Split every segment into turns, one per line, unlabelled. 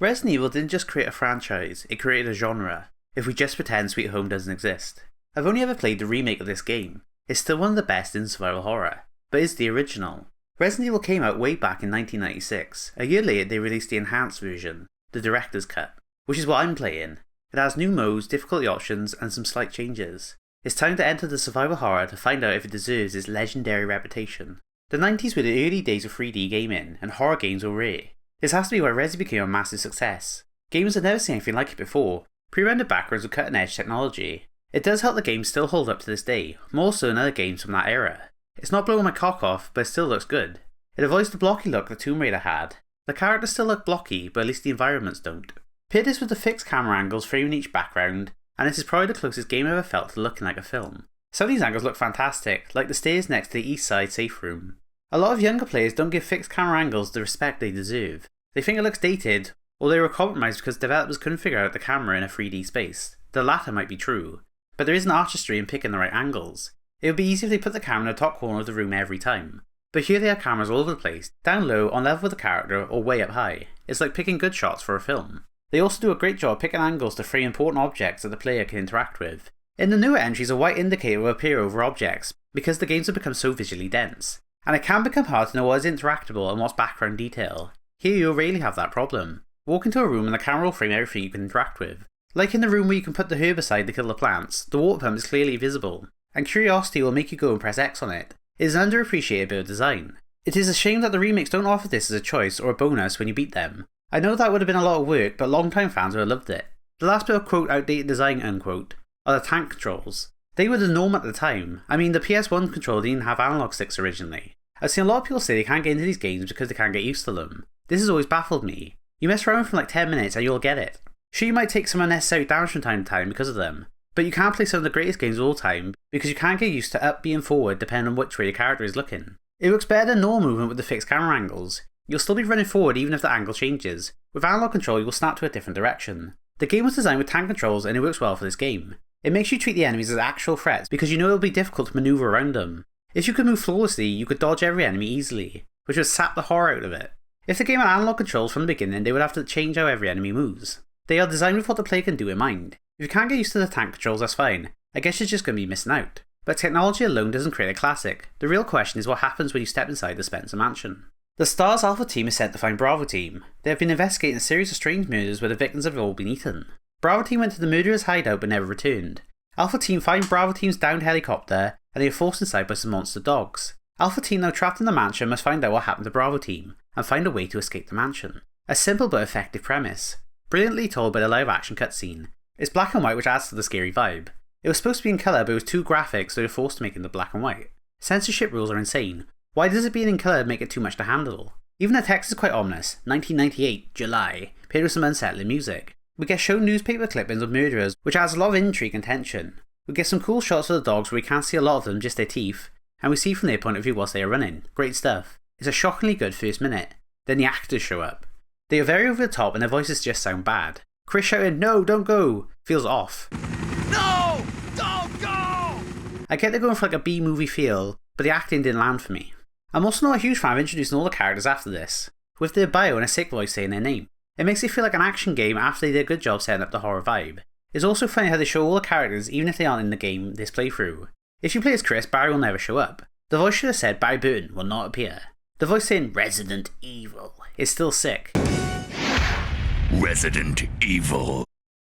Resident Evil didn't just create a franchise, it created a genre, if we just pretend Sweet Home doesn't exist. I've only ever played the remake of this game. It's still one of the best in survival horror, but is the original. Resident Evil came out way back in 1996. A year later they released the enhanced version, the director's cut, which is what I'm playing. It has new modes, difficulty options, and some slight changes. It's time to enter the survival horror to find out if it deserves its legendary reputation. The 90s were the early days of 3D gaming, and horror games were rare. This has to be why Resi became a massive success. Gamers had never seen anything like it before, pre-rendered backgrounds with cutting edge technology. It does help the game still hold up to this day, more so than other games from that era. It's not blowing my cock off, but it still looks good. It avoids the blocky look that Tomb Raider had. The characters still look blocky, but at least the environments don't. Pair this with the fixed camera angles framing each background, and this is probably the closest game ever felt to looking like a film. Some of these angles look fantastic, like the stairs next to the east side safe room. A lot of younger players don't give fixed camera angles the respect they deserve. They think it looks dated, or they were compromised because developers couldn't figure out the camera in a 3D space. The latter might be true, but there isn't artistry in picking the right angles. It would be easy if they put the camera in the top corner of the room every time. But here they have cameras all over the place, down low, on level with the character, or way up high. It's like picking good shots for a film. They also do a great job picking angles to frame important objects that the player can interact with. In the newer entries, a white indicator will appear over objects, because the games have become so visually dense. And it can become hard to know what is interactable and what's background detail. Here you'll rarely have that problem. Walk into a room and the camera will frame everything you can interact with. Like in the room where you can put the herbicide to kill the plants, the water pump is clearly visible, and curiosity will make you go and press X on it. It is an underappreciated bit of design. It is a shame that the remakes don't offer this as a choice or a bonus when you beat them. I know that would have been a lot of work, but long-time fans would have loved it. The last bit of quote outdated design unquote are the tank controls. They were the norm at the time. I mean, the PS1 controller didn't have analog sticks originally. I've seen a lot of people say they can't get into these games because they can't get used to them. This has always baffled me. You mess around for like 10 minutes and you'll get it. Sure, you might take some unnecessary damage from time to time because of them, but you can't play some of the greatest games of all time because you can't get used to up, B and forward depending on which way your character is looking. It works better than normal movement with the fixed camera angles. You'll still be running forward even if the angle changes. With analog control you will snap to a different direction. The game was designed with tank controls and it works well for this game. It makes you treat the enemies as actual threats because you know it will be difficult to manoeuvre around them. If you could move flawlessly, you could dodge every enemy easily, which would sap the horror out of it. If the game had analog controls from the beginning, they would have to change how every enemy moves. They are designed with what the player can do in mind. If you can't get used to the tank controls, that's fine. I guess you're just going to be missing out. But technology alone doesn't create a classic. The real question is what happens when you step inside the Spencer mansion. The STARS Alpha team is sent to find Bravo team. They have been investigating a series of strange murders where the victims have all been eaten. Bravo team went to the murderer's hideout but never returned. Alpha team find Bravo team's downed helicopter and they are forced inside by some monster dogs. Alpha team, now trapped in the mansion, must find out what happened to Bravo team and find a way to escape the mansion. A simple but effective premise. Brilliantly told by the live action cutscene. It's black and white, which adds to the scary vibe. It was supposed to be in colour but it was too graphic, so they were forced to make it into black and white. Censorship rules are insane. Why does it being in colour make it too much to handle? Even the text is quite ominous. 1998, July, paired with some unsettling music. We get shown newspaper clippings of murderers, which adds a lot of intrigue and tension. We get some cool shots of the dogs where we can't see a lot of them, just their teeth, and we see from their point of view whilst they are running. Great stuff. It's a shockingly good first minute. Then the actors show up. They are very over the top and their voices just sound bad. Chris shouting, "No, don't go," feels off.
No! Don't go!
I get they're going for like a B-movie feel, but the acting didn't land for me. I'm also not a huge fan of introducing all the characters after this, with their bio and a sick voice saying their name. It makes it feel like an action game after they did a good job setting up the horror vibe. It's also funny how they show all the characters even if they aren't in the game this playthrough. If you play as Chris, Barry will never show up. The voice should have said Barry Burton will not appear. The voice saying Resident Evil is still sick.
Resident Evil.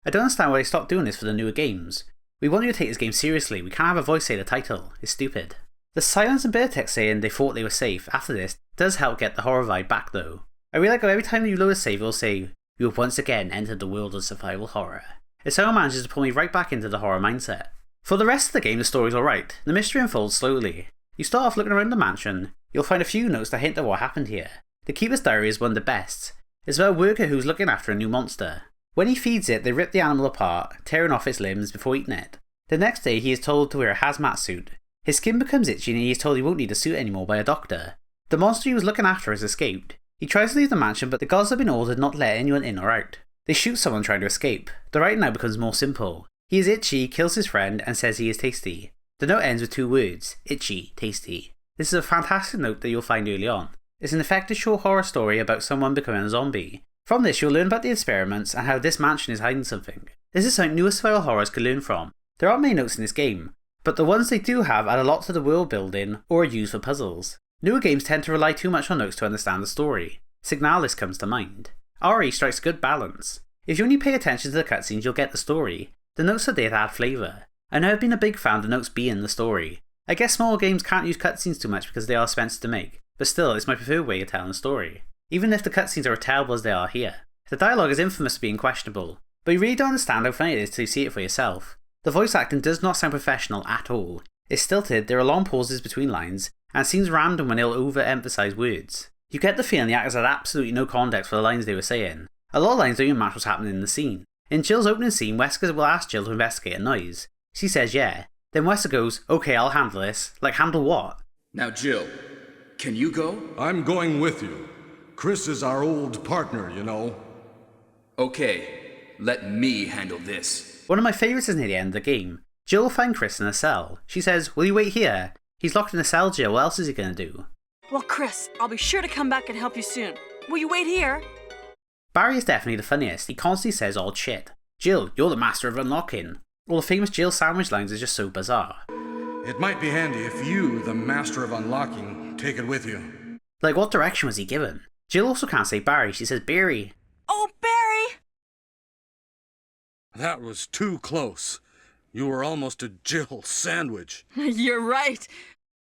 I don't understand why they stopped doing this for the newer games. We want you to take this game seriously, we can't have a voice say the title. It's stupid. The silence and bit text saying they thought they were safe after this does help get the horror vibe back though. I really like how every time you load a save it will say, "You have once again entered the world of survival horror." It's how it manages to pull me right back into the horror mindset. For the rest of the game the story's alright, the mystery unfolds slowly. You start off looking around the mansion, you'll find a few notes that hint at what happened here. The Keeper's Diary is one of the best. It's about a worker who's looking after a new monster. When he feeds it, they rip the animal apart, tearing off its limbs before eating it. The next day he is told to wear a hazmat suit. His skin becomes itchy and he is told he won't need a suit anymore by a doctor. The monster he was looking after has escaped. He tries to leave the mansion but the guards have been ordered not to let anyone in or out. They shoot someone trying to escape. The writing now becomes more simple. He is itchy, kills his friend and says he is tasty. The note ends with two words, itchy, tasty. This is a fantastic note that you'll find early on. It's an effective short horror story about someone becoming a zombie. From this you'll learn about the experiments and how this mansion is hiding something. This is something newer survival horrors could learn from. There aren't many notes in this game, but the ones they do have add a lot to the world building or are used for puzzles. Newer games tend to rely too much on notes to understand the story. Signalis comes to mind. RE strikes a good balance. If you only pay attention to the cutscenes you'll get the story. The notes are there to add flavour. I know I've been a big fan of the notes being the story. I guess smaller games can't use cutscenes too much because they are expensive to make, but still it's my preferred way of telling a story. Even if the cutscenes are as terrible as they are here. The dialogue is infamous for being questionable, but you really don't understand how funny it is till you see it for yourself. The voice acting does not sound professional at all. It's stilted, there are long pauses between lines, and it seems random when they'll overemphasise words. You get the feeling the actors had absolutely no context for the lines they were saying. A lot of lines don't even match what's happening in the scene. In Jill's opening scene, Wesker will ask Jill to investigate a noise. She says yeah. Then Wesker goes, okay, I'll handle this. Like, handle what?
Now Jill, can you go?
I'm going with you. Chris is our old partner, you know.
Okay, let me handle this.
One of my favourites is near the end of the game. Jill will find Chris in a cell. She says, will you wait here? He's locked in a cell, Jill, what else is he going to do?
Well, Chris, I'll be sure to come back and help you soon. Will you wait here?
Barry is definitely the funniest. He constantly says odd shit. Jill, you're the master of unlocking. All the famous Jill sandwich lines is just so bizarre.
It might be handy if you, the master of unlocking, take it with you.
Like, what direction was he given? Jill also can't say Barry, she says Barry.
Oh, Barry!
That was too close. You were almost a Jill sandwich.
You're right.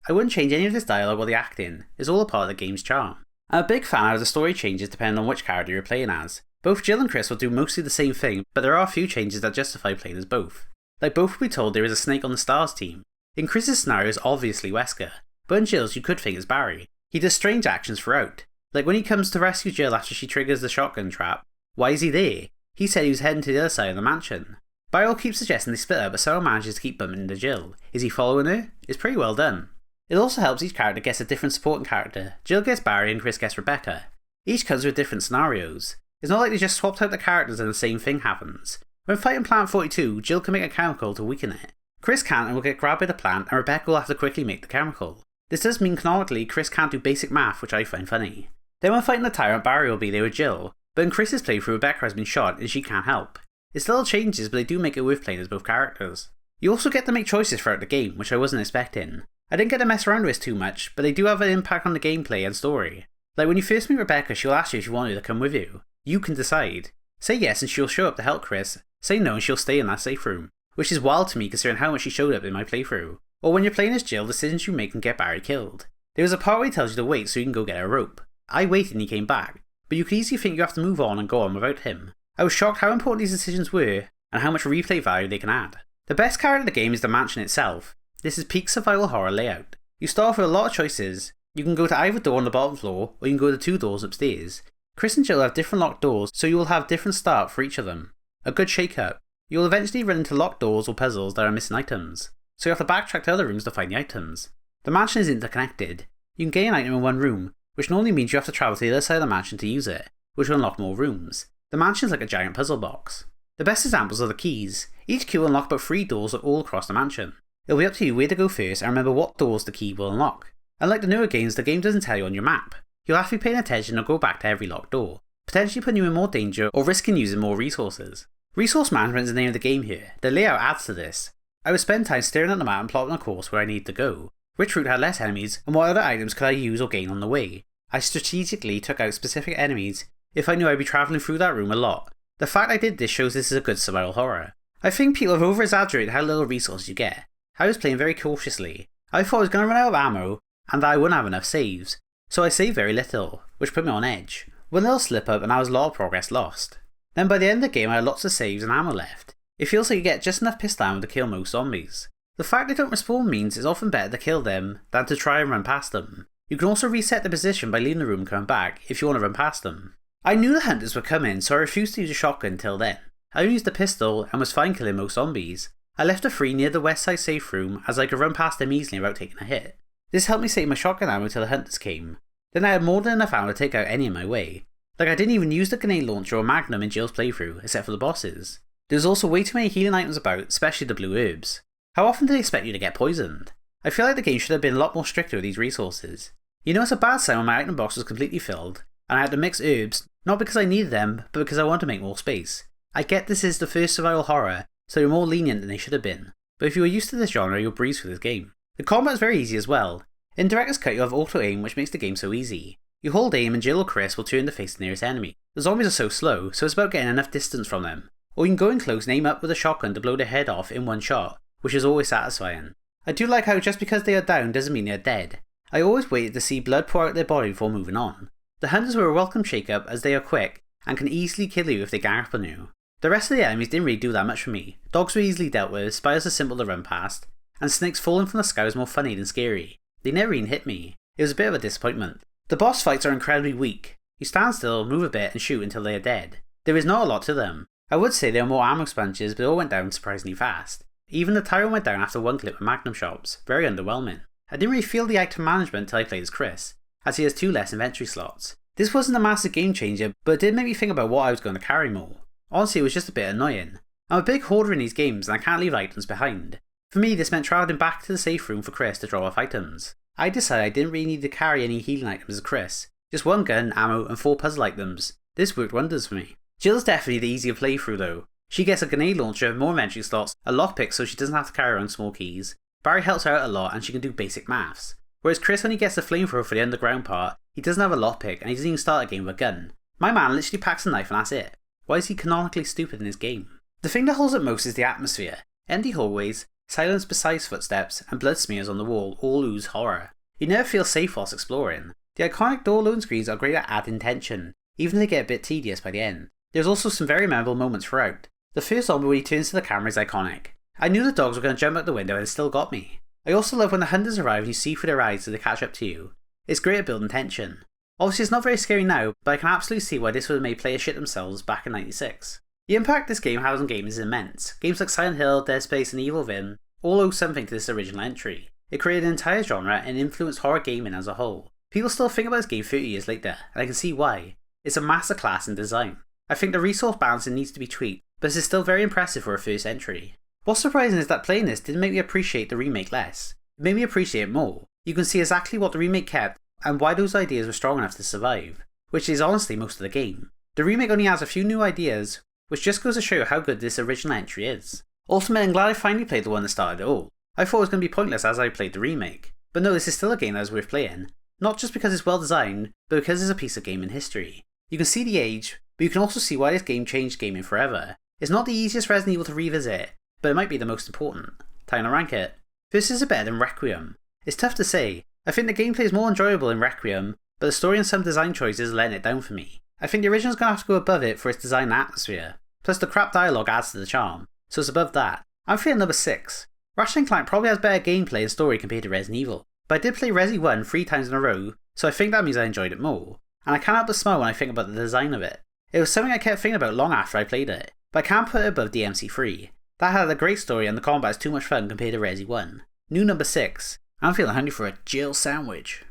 I wouldn't change any of this dialogue or the acting. It's all a part of the game's charm. I'm a big fan of how the story changes depending on which character you're playing as. Both Jill and Chris will do mostly the same thing, but there are a few changes that justify playing as both. Like, both will be told there is a snake on the stars team. In Chris's scenario it's obviously Wesker, but in Jill's you could think it's Barry. He does strange actions throughout. Like when he comes to rescue Jill after she triggers the shotgun trap, why is he there? He said he was heading to the other side of the mansion. Barry will keep suggesting they split up, but somehow manages to keep bumping into Jill. Is he following her? It's pretty well done. It also helps each character gets a different supporting character. Jill gets Barry and Chris gets Rebecca. Each comes with different scenarios. It's not like they just swapped out the characters and the same thing happens. When fighting Plant 42, Jill can make a chemical to weaken it. Chris can't and will get grabbed by the plant, and Rebecca will have to quickly make the chemical. This does mean canonically Chris can't do basic math, which I find funny. Then when fighting the tyrant, Barry will be there with Jill, but in Chris's playthrough Rebecca has been shot and she can't help. It's little changes, but they do make it worth playing as both characters. You also get to make choices throughout the game, which I wasn't expecting. I didn't get to mess around with this too much, but they do have an impact on the gameplay and story. Like when you first meet Rebecca, she'll ask you if you want her to come with you. You can decide. Say yes and she'll show up to help Chris, say no and she'll stay in that safe room, which is wild to me considering how much she showed up in my playthrough. Or when you're playing as Jill, decisions you make can get Barry killed. There was a part where he tells you to wait so you can go get a rope. I waited and he came back, but you could easily think you have to move on and go on without him. I was shocked how important these decisions were, and how much replay value they can add. The best character of the game is the mansion itself. This is peak survival horror layout. You start off with a lot of choices. You can go to either door on the bottom floor, or you can go to 2 doors upstairs. Chris and Jill have different locked doors, so you will have different start for each of them. A good shake up. You will eventually run into locked doors or puzzles that are missing items, so you have to backtrack to other rooms to find the items. The mansion is interconnected. You can gain an item in one room, which normally means you have to travel to the other side of the mansion to use it, which will unlock more rooms. The mansion is like a giant puzzle box. The best examples are the keys. Each key will unlock but 3 doors all across the mansion. It'll be up to you where to go first and remember what doors the key will unlock. Unlike the newer games, the game doesn't tell you on your map. You'll have to be paying attention or go back to every locked door, potentially putting you in more danger or risking using more resources. Resource management is the name of the game here. The layout adds to this. I would spend time staring at the map and plotting a course where I need to go. Which route had less enemies, and what other items could I use or gain on the way. I strategically took out specific enemies if I knew I'd be travelling through that room a lot. The fact I did this shows this is a good survival horror. I think people have over-exaggerated how little resources you get. I was playing very cautiously. I thought I was going to run out of ammo, and that I wouldn't have enough saves, so I saved very little, which put me on edge. One little slip up and I was a lot of progress lost. Then by the end of the game I had lots of saves and ammo left. It feels like you get just enough pistol ammo to kill most zombies. The fact they don't respawn means it's often better to kill them than to try and run past them. You can also reset the position by leaving the room and coming back if you want to run past them. I knew the hunters were coming, so I refused to use a shotgun until then. I only used the pistol and was fine killing most zombies. I left a free near the west side safe room as I could run past them easily without taking a hit. This helped me save my shotgun ammo till the hunters came. Then I had more than enough ammo to take out any in my way. Like I didn't even use the grenade launcher or magnum in Jill's playthrough, except for the bosses. There's also way too many healing items about, especially the blue herbs. How often do they expect you to get poisoned? I feel like the game should have been a lot more stricter with these resources. You know it's a bad sign when my item box was completely filled, and I had to mix herbs Not because I needed them, but because I want to make more space. I get this is the first survival horror, so they're more lenient than they should have been, but if you are used to this genre, you'll breeze through this game. The combat is very easy as well. In Director's Cut you have auto-aim, which makes the game so easy. You hold aim and Jill or Chris will turn to face the nearest enemy. The zombies are so slow, so it's about getting enough distance from them. Or you can go in close and aim up with a shotgun to blow their head off in one shot, which is always satisfying. I do like how just because they are down doesn't mean they are dead. I always waited to see blood pour out their body before moving on. The hunters were a welcome shake-up as they are quick and can easily kill you if they gang up on you. The rest of the enemies didn't really do that much for me. Dogs were easily dealt with, spiders are simple to run past, and snakes falling from the sky was more funny than scary. They never even hit me. It was a bit of a disappointment. The boss fights are incredibly weak. You stand still, move a bit and shoot until they are dead. There is not a lot to them. I would say they are more ammo sponges, but they all went down surprisingly fast. Even the Tyrant went down after one clip with Magnum shots. Very underwhelming. I didn't really feel the item management until I played as Chris, as he has 2 less inventory slots. This wasn't a massive game changer, but it did make me think about what I was going to carry more. Honestly, it was just a bit annoying. I'm a big hoarder in these games and I can't leave items behind. For me, this meant travelling back to the safe room for Chris to drop off items. I decided I didn't really need to carry any healing items as Chris. Just 1 gun, ammo and 4 puzzle items. This worked wonders for me. Jill's definitely the easier playthrough though. She gets a grenade launcher, more inventory slots, a lockpick so she doesn't have to carry around small keys. Barry helps her out a lot and she can do basic maths. Whereas Chris only gets the flamethrower for the underground part, he doesn't have a lockpick and he doesn't even start a game with a gun. My man literally packs a knife and that's it. Why is he canonically stupid in this game? The thing that holds up most is the atmosphere. Empty hallways, silence besides footsteps, and blood smears on the wall all ooze horror. You never feel safe whilst exploring. The iconic door load screens are great at adding tension, even if they get a bit tedious by the end. There's also some very memorable moments throughout. The first zombie when he turns to the camera is iconic. I knew the dogs were going to jump out the window and it still got me. I also love when the hunters arrive and you see through their eyes as they catch up to you. It's great at building tension. Obviously it's not very scary now, but I can absolutely see why this would have made players shit themselves back in '96. The impact this game has on gamers is immense. Games like Silent Hill, Dead Space and Evil Within all owe something to this original entry. It created an entire genre and influenced horror gaming as a whole. People still think about this game 30 years later, and I can see why. It's a masterclass in design. I think the resource balancing needs to be tweaked, but this is still very impressive for a first entry. What's surprising is that playing this didn't make me appreciate the remake less. It made me appreciate it more. You can see exactly what the remake kept and why those ideas were strong enough to survive, which is honestly most of the game. The remake only has a few new ideas, which just goes to show you how good this original entry is. Ultimately, I'm glad I finally played the one that started it all. I thought it was going to be pointless as I played the remake, but no, this is still a game that is worth playing. Not just because it's well designed, but because it's a piece of gaming history. You can see the age, but you can also see why this game changed gaming forever. It's not the easiest Resident Evil to revisit, but it might be the most important. Time to rank it. This is better than Requiem. It's tough to say. I think the gameplay is more enjoyable in Requiem, but the story and some design choices are letting it down for me. I think the original's going to have to go above it for its design and atmosphere. Plus the crap dialogue adds to the charm, so it's above that. I'm feeling number 6. Ratchet & Clank probably has better gameplay and story compared to Resident Evil, but I did play Resi 1 3 times in a row, so I think that means I enjoyed it more. And I can't help but smile when I think about the design of it. It was something I kept thinking about long after I played it, but I can't put it above DMC3. That had a great story and the combat is too much fun compared to Resi 1. New number 6. I'm feeling hungry for a Jill sandwich.